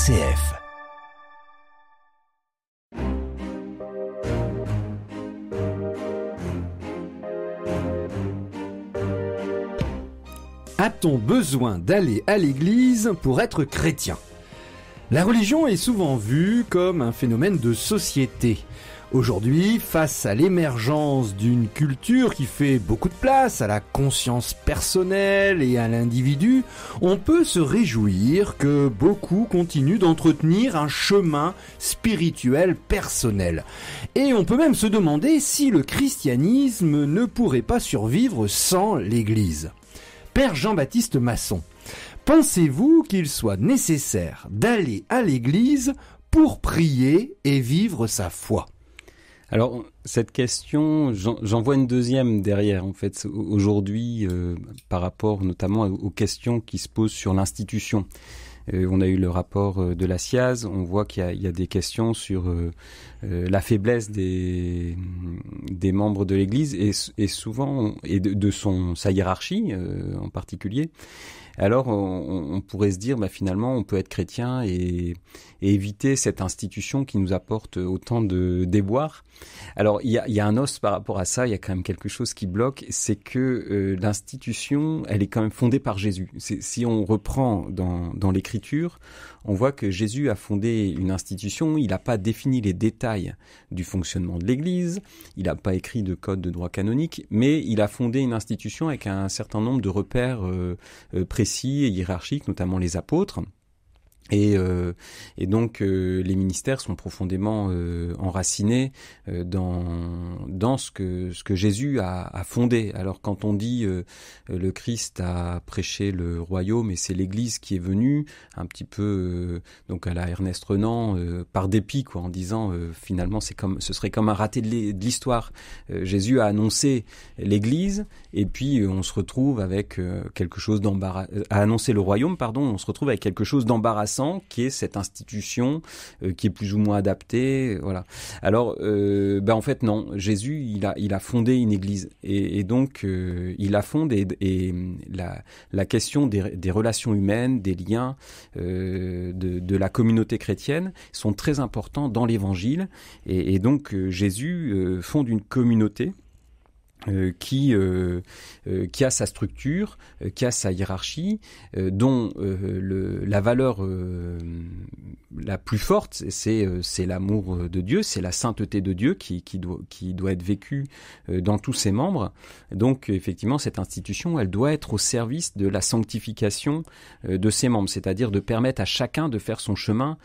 RCF. A-t-on besoin d'aller à l'église pour être chrétien ? La religion est souvent vue comme un phénomène de société. Aujourd'hui, face à l'émergence d'une culture qui fait beaucoup de place à la conscience personnelle et à l'individu, on peut se réjouir que beaucoup continuent d'entretenir un chemin spirituel personnel. Et on peut même se demander si le christianisme ne pourrait pas survivre sans l'Église. Père Jean-Baptiste Masson, pensez-vous qu'il soit nécessaire d'aller à l'église pour prier et vivre sa foi ? Alors, cette question, j'en vois une deuxième derrière, en fait, aujourd'hui, par rapport notamment aux questions qui se posent sur l'institution. On a eu le rapport de la SIAZ, on voit qu'il y a des questions sur la faiblesse des membres de l'Église et souvent, et de sa hiérarchie en particulier. Alors, on pourrait se dire, finalement, on peut être chrétien et éviter cette institution qui nous apporte autant de déboires. Alors, il y a un os par rapport à ça, il y a quand même quelque chose qui bloque, c'est que l'institution, elle est quand même fondée par Jésus. Si on reprend dans l'Écriture, on voit que Jésus a fondé une institution, il n'a pas défini les détails du fonctionnement de l'Église, il n'a pas écrit de code de droit canonique, mais il a fondé une institution avec un certain nombre de repères précis et hiérarchiques, notamment les apôtres. Et donc les ministères sont profondément enracinés dans ce que Jésus a fondé. Alors quand on dit le Christ a prêché le royaume et c'est l'Église qui est venue un petit peu donc à la Ernest Renan par dépit en disant finalement ce serait comme un raté de l'histoire. Jésus a annoncé l'Église et puis on se retrouve avec quelque chose a annoncé le royaume, on se retrouve avec quelque chose d'embarrassant qui est cette institution qui est plus ou moins adaptée, voilà. Alors, en fait non, Jésus il a fondé une église et donc il la fonde et la question des relations humaines, des liens de la communauté chrétienne sont très importants dans l'évangile et donc Jésus fonde une communauté qui a sa structure, qui a sa hiérarchie, dont la valeur la plus forte, c'est l'amour de Dieu, c'est la sainteté de Dieu qui doit être vécue dans tous ses membres. Donc effectivement, cette institution, elle doit être au service de la sanctification de ses membres, c'est-à-dire de permettre à chacun de faire son chemin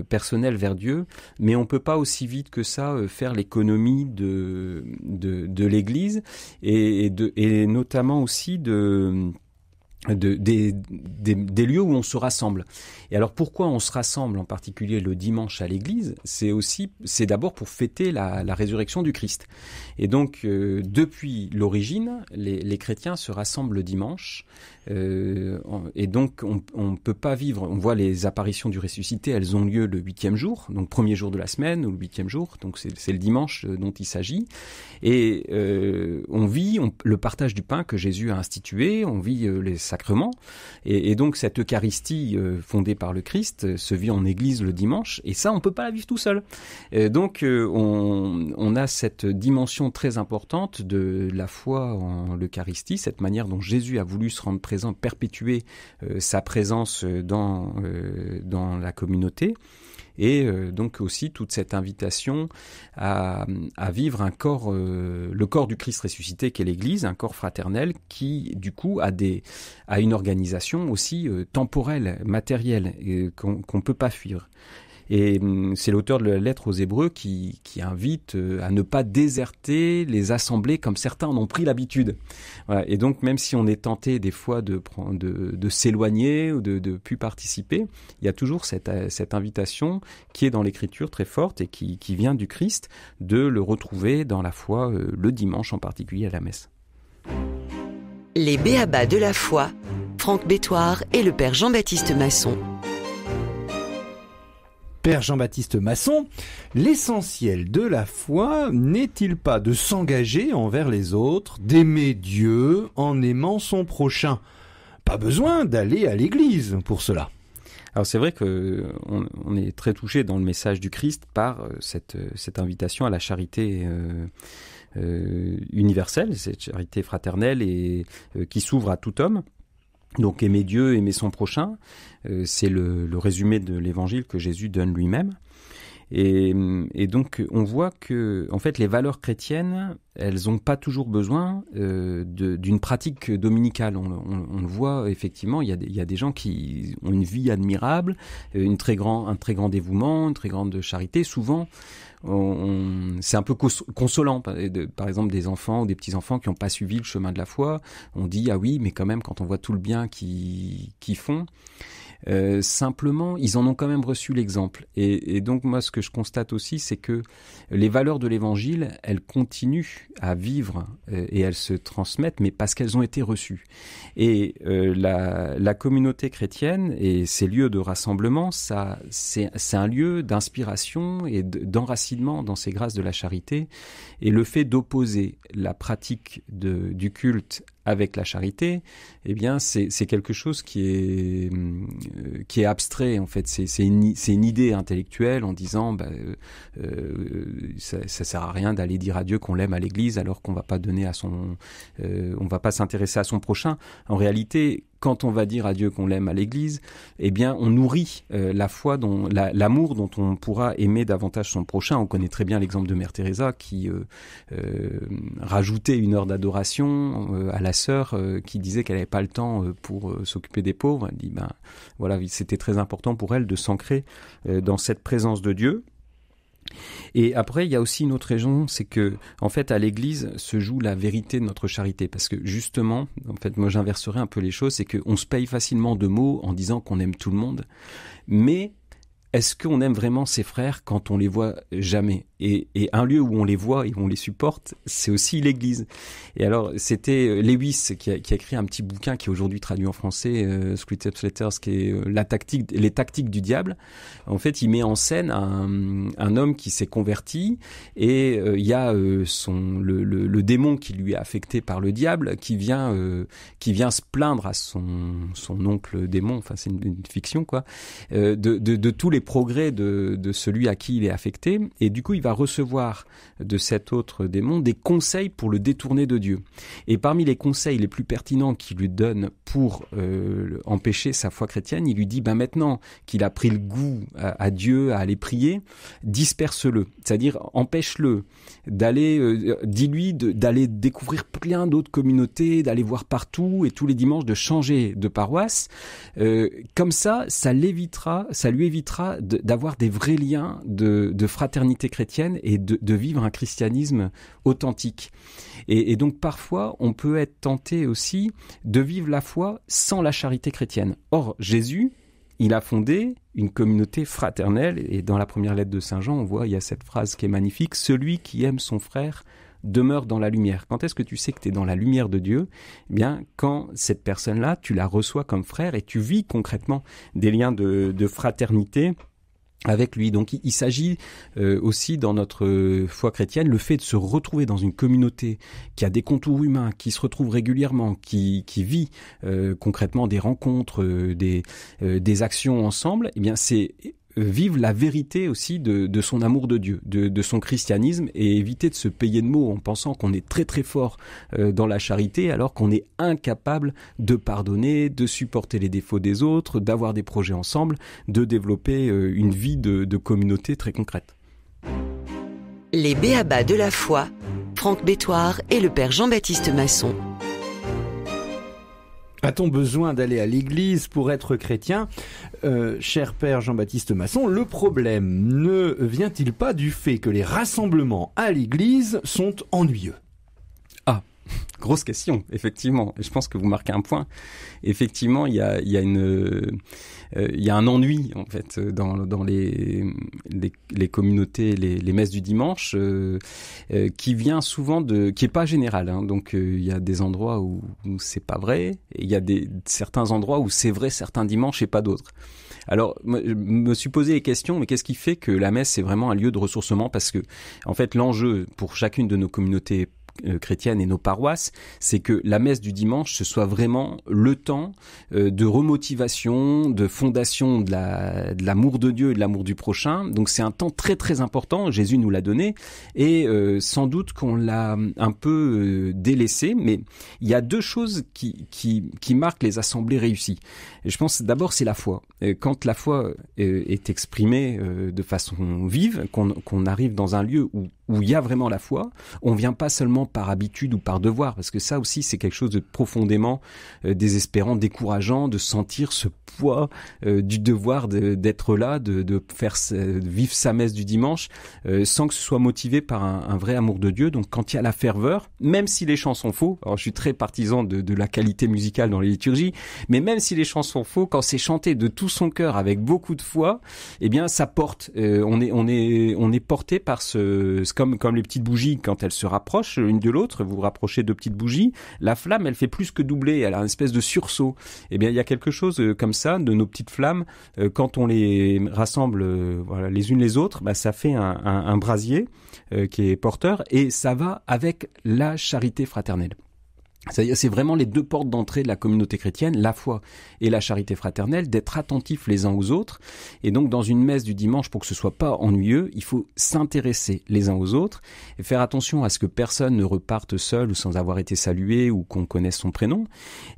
personnel vers Dieu, mais on peut pas aussi vite que ça faire l'économie de l'Église et notamment aussi des lieux où on se rassemble. Et alors pourquoi on se rassemble en particulier le dimanche à l'église ? C'est d'abord pour fêter la résurrection du Christ. Et donc depuis l'origine, les chrétiens se rassemblent le dimanche. Et donc on peut pas vivre. On voit les apparitions du ressuscité, elles ont lieu le 8e jour, donc premier jour de la semaine ou le 8e jour. Donc c'est le dimanche dont il s'agit. Et on vit le partage du pain que Jésus a institué. On vit les sacrements. Et donc cette Eucharistie fondée par le Christ se vit en église le dimanche. Et ça, on peut pas la vivre tout seul. Donc on a cette dimension très importante de la foi en l'Eucharistie, cette manière dont Jésus a voulu se rendre présent, perpétuer sa présence dans la communauté. Et donc aussi toute cette invitation à vivre le corps du Christ ressuscité qu'est l'Église, un corps fraternel qui du coup a une organisation aussi temporelle, matérielle, qu'on peut pas fuir. Et c'est l'auteur de la lettre aux Hébreux qui invite à ne pas déserter les assemblées comme certains en ont pris l'habitude. Voilà. Et donc même si on est tenté des fois de s'éloigner ou de plus participer, il y a toujours cette invitation qui est dans l'Écriture très forte et qui vient du Christ, de le retrouver dans la foi le dimanche en particulier à la messe. Les b.a.-ba de la foi, Franck Bétoir et le Père Jean-Baptiste Masson. Père Jean-Baptiste Masson, l'essentiel de la foi n'est-il pas de s'engager envers les autres, d'aimer Dieu en aimant son prochain ? Pas besoin d'aller à l'église pour cela. Alors c'est vrai que on est très touché dans le message du Christ par cette invitation à la charité universelle, cette charité fraternelle et qui s'ouvre à tout homme. Donc aimer Dieu, aimer son prochain, c'est le résumé de l'évangile que Jésus donne lui-même. Et donc on voit que en fait les valeurs chrétiennes, elles n'ont pas toujours besoin d'une pratique dominicale. On le voit effectivement, il y a des gens qui ont une vie admirable, un très grand dévouement, une très grande charité. Souvent, c'est un peu consolant. Par exemple, des enfants ou des petits-enfants qui n'ont pas suivi le chemin de la foi, on dit ah oui, mais quand même quand on voit tout le bien qu'ils font. Simplement, ils en ont quand même reçu l'exemple. Et donc moi, ce que je constate aussi, c'est que les valeurs de l'Évangile, elles continuent à vivre et elles se transmettent, mais parce qu'elles ont été reçues. Et la communauté chrétienne et ces lieux de rassemblement, ça, c'est un lieu d'inspiration et d'enracinement dans ces grâces de la charité. Et le fait d'opposer la pratique du culte avec la charité, eh bien, c'est quelque chose qui est abstrait, en fait. C'est une idée intellectuelle en disant, ça sert à rien d'aller dire à Dieu qu'on l'aime à l'église alors qu'on va pas donner on va pas s'intéresser à son prochain. En réalité, quand on va dire à Dieu qu'on l'aime à l'église, eh bien, on nourrit la foi, l'amour dont on pourra aimer davantage son prochain. On connaît très bien l'exemple de Mère Teresa qui rajoutait une heure d'adoration à la sœur qui disait qu'elle n'avait pas le temps pour s'occuper des pauvres. Elle dit, voilà, c'était très important pour elle de s'ancrer dans cette présence de Dieu. Et après, il y a aussi une autre raison, c'est que, en fait, à l'église se joue la vérité de notre charité. Parce que, justement, en fait, moi, j'inverserais un peu les choses, c'est qu'on se paye facilement de mots en disant qu'on aime tout le monde. Mais est-ce qu'on aime vraiment ses frères quand on les voit jamais ? Et un lieu où on les voit et où on les supporte, c'est aussi l'église. Et alors, c'était Lewis qui a écrit un petit bouquin qui est aujourd'hui traduit en français, Screwed Up Letters, qui est les tactiques du diable. En fait, il met en scène un homme qui s'est converti et il y a le démon qui lui est affecté par le diable qui vient se plaindre à son oncle démon, enfin c'est une fiction quoi, de tous les progrès de celui à qui il est affecté. Et du coup, il va recevoir de cet autre démon des conseils pour le détourner de Dieu. Et parmi les conseils les plus pertinents qu'il lui donne pour empêcher sa foi chrétienne, il lui dit, maintenant qu'il a pris le goût à Dieu, à aller prier, disperse-le. C'est-à-dire, empêche-le d'aller, dis-lui d'aller découvrir plein d'autres communautés, d'aller voir partout et tous les dimanches de changer de paroisse. Comme ça lui évitera d'avoir des vrais liens de fraternité chrétienne et de vivre un christianisme authentique. Et donc parfois, on peut être tenté aussi de vivre la foi sans la charité chrétienne. Or, Jésus, il a fondé une communauté fraternelle et dans la première lettre de Saint Jean, on voit, il y a cette phrase qui est magnifique, « Celui qui aime son frère demeure dans la lumière ». Quand est-ce que tu sais que tu es dans la lumière de Dieu ? Eh bien, quand cette personne-là, tu la reçois comme frère et tu vis concrètement des liens de fraternité avec lui. Donc il s'agit aussi dans notre foi chrétienne, le fait de se retrouver dans une communauté qui a des contours humains, qui se retrouve régulièrement, qui vit concrètement des rencontres, des actions ensemble, eh bien c'est vivre la vérité aussi de son amour de Dieu, de son christianisme et éviter de se payer de mots en pensant qu'on est très très fort dans la charité alors qu'on est incapable de pardonner, de supporter les défauts des autres, d'avoir des projets ensemble, de développer une vie de communauté très concrète. Les b.a.-ba de la foi, Franck Bétoir et le père Jean-Baptiste Masson. A-t-on besoin d'aller à l'église pour être chrétien ? Cher père Jean-Baptiste Masson, le problème ne vient-il pas du fait que les rassemblements à l'église sont ennuyeux ? Grosse question, effectivement. Je pense que vous marquez un point. Effectivement, il y a un ennui en fait dans les communautés, les messes du dimanche, qui vient souvent qui est pas général. Hein. Donc il y a des endroits où c'est pas vrai, et il y a certains endroits où c'est vrai certains dimanches et pas d'autres. Alors, je me suis posé les questions, mais qu'est-ce qui fait que la messe c'est vraiment un lieu de ressourcement ? Parce que en fait, l'enjeu pour chacune de nos communautés chrétienne et nos paroisses, c'est que la messe du dimanche, ce soit vraiment le temps de remotivation, de fondation de l'amour de Dieu et de l'amour du prochain. Donc c'est un temps très très important, Jésus nous l'a donné, et sans doute qu'on l'a un peu délaissé, mais il y a deux choses qui marquent les assemblées réussies. Et je pense d'abord c'est la foi. Quand la foi est exprimée de façon vive, qu'on arrive dans un lieu où il y a vraiment la foi, on vient pas seulement par habitude ou par devoir, parce que ça aussi c'est quelque chose de profondément désespérant, décourageant, de sentir ce poids du devoir d'être là, de faire vivre sa messe du dimanche, sans que ce soit motivé par un vrai amour de Dieu. Donc quand il y a la ferveur, même si les chants sont faux, alors je suis très partisan de la qualité musicale dans les liturgies, mais même si les chants sont faux, quand c'est chanté de tout son cœur avec beaucoup de foi, eh bien ça porte. On est porté par comme les petites bougies, quand elles se rapprochent l'une de l'autre, vous rapprochez deux petites bougies, la flamme, elle fait plus que doubler, elle a une espèce de sursaut. Eh bien, il y a quelque chose comme ça, de nos petites flammes, quand on les rassemble les unes les autres, ça fait un brasier qui est porteur, et ça va avec la charité fraternelle. C'est vraiment les deux portes d'entrée de la communauté chrétienne, la foi et la charité fraternelle, d'être attentifs les uns aux autres. Et donc, dans une messe du dimanche, pour que ce soit pas ennuyeux, il faut s'intéresser les uns aux autres et faire attention à ce que personne ne reparte seul ou sans avoir été salué ou qu'on connaisse son prénom.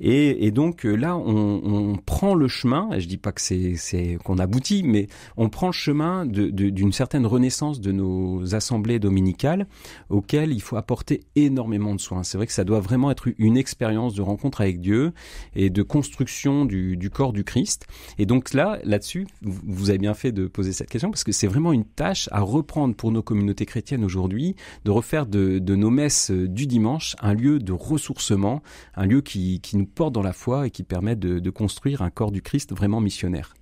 Et donc, là, on prend le chemin, et je dis pas que c'est qu'on aboutit, mais on prend le chemin d'une certaine renaissance de nos assemblées dominicales auxquelles il faut apporter énormément de soins. C'est vrai que ça doit vraiment être une expérience de rencontre avec Dieu et de construction du corps du Christ. Et donc là-dessus, vous avez bien fait de poser cette question, parce que c'est vraiment une tâche à reprendre pour nos communautés chrétiennes aujourd'hui, de refaire de nos messes du dimanche un lieu de ressourcement, un lieu qui nous porte dans la foi et qui permet de construire un corps du Christ vraiment missionnaire.